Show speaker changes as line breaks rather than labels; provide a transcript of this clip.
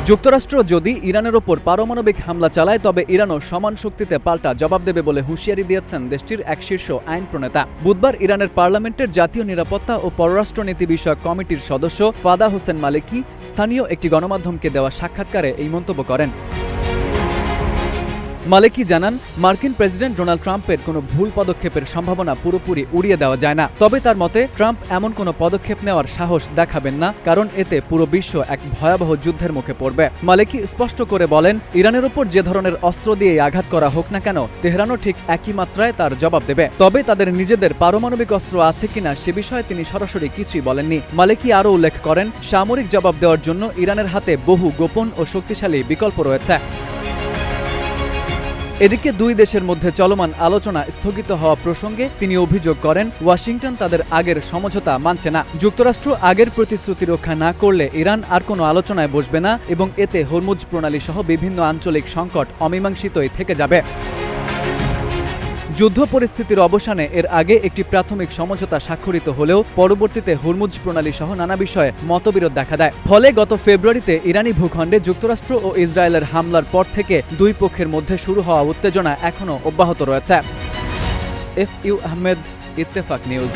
যুক্তরাষ্ট্র যদি ইরানের ওপর পারমাণবিক হামলা চালায় তবে ইরানও সমান শক্তিতে পাল্টা জবাব দেবে বলে হুঁশিয়ারি দিয়েছেন দেশটির এক শীর্ষ আইন প্রণেতা। বুধবার ইরানের পার্লামেন্টের জাতীয় নিরাপত্তা ও পররাষ্ট্রনীতি বিষয়ক কমিটির সদস্য ফাদা হোসেন মালিকি স্থানীয় একটি গণমাধ্যমকে দেওয়া সাক্ষাৎকারে এই মন্তব্য করেন। মালিকি জানান, মার্কিন প্রেসিডেন্ট ডোনাল্ড ট্রাম্পের কোনো ভুল পদক্ষেপের সম্ভাবনা পুরোপুরি উড়িয়ে দেওয়া যায় না। তবে তার মতে ট্রাম্প এমন কোনো পদক্ষেপ নেওয়ার সাহস দেখাবেন না, কারণ এতে পুরো বিশ্ব এক ভয়াবহ যুদ্ধের মুখে পড়বে। মালিকি স্পষ্ট করে বলেন, ইরানের ওপর যে ধরনের অস্ত্র দিয়েই আঘাত করা হোক না কেন, তেহরানও ঠিক একই মাত্রায় তার জবাব দেবে। তবে তাদের নিজেদের পারমাণবিক অস্ত্র আছে কিনা সে বিষয়ে তিনি সরাসরি কিছুই বলেননি। মালিকি আরও উল্লেখ করেন, সামরিক জবাব দেওয়ার জন্য ইরানের হাতে বহু গোপন ও শক্তিশালী বিকল্প রয়েছে। এদিকে দুই দেশের মধ্যে চলমান আলোচনা স্থগিত হওয়া প্রসঙ্গে তিনি অভিযোগ করেন, ওয়াশিংটন তাদের আগের সমঝোতা মানছে না। যুক্তরাষ্ট্র আগের প্রতিশ্রুতি রক্ষা না করলে ইরান আর কোনো আলোচনায় বসবে না এবং এতে হরমুজ প্রণালী সহ বিভিন্ন আঞ্চলিক সংকট অমীমাংসিতই থেকে যাবে। যুদ্ধ পরিস্থিতির অবসানে এর আগে একটি প্রাথমিক সমঝোতা স্বাক্ষরিত হলেও পরবর্তীতে হরমুজ প্রণালী সহ নানা বিষয়ে মতবিরোধ দেখা দেয়। ফলে গত ফেব্রুয়ারিতে ইরানি ভূখণ্ডে যুক্তরাষ্ট্র ও ইসরায়েলের হামলার পর থেকে দুই পক্ষের মধ্যে শুরু হওয়া উত্তেজনা এখনও অব্যাহত রয়েছে। FU Ahmed, Ittefaq news.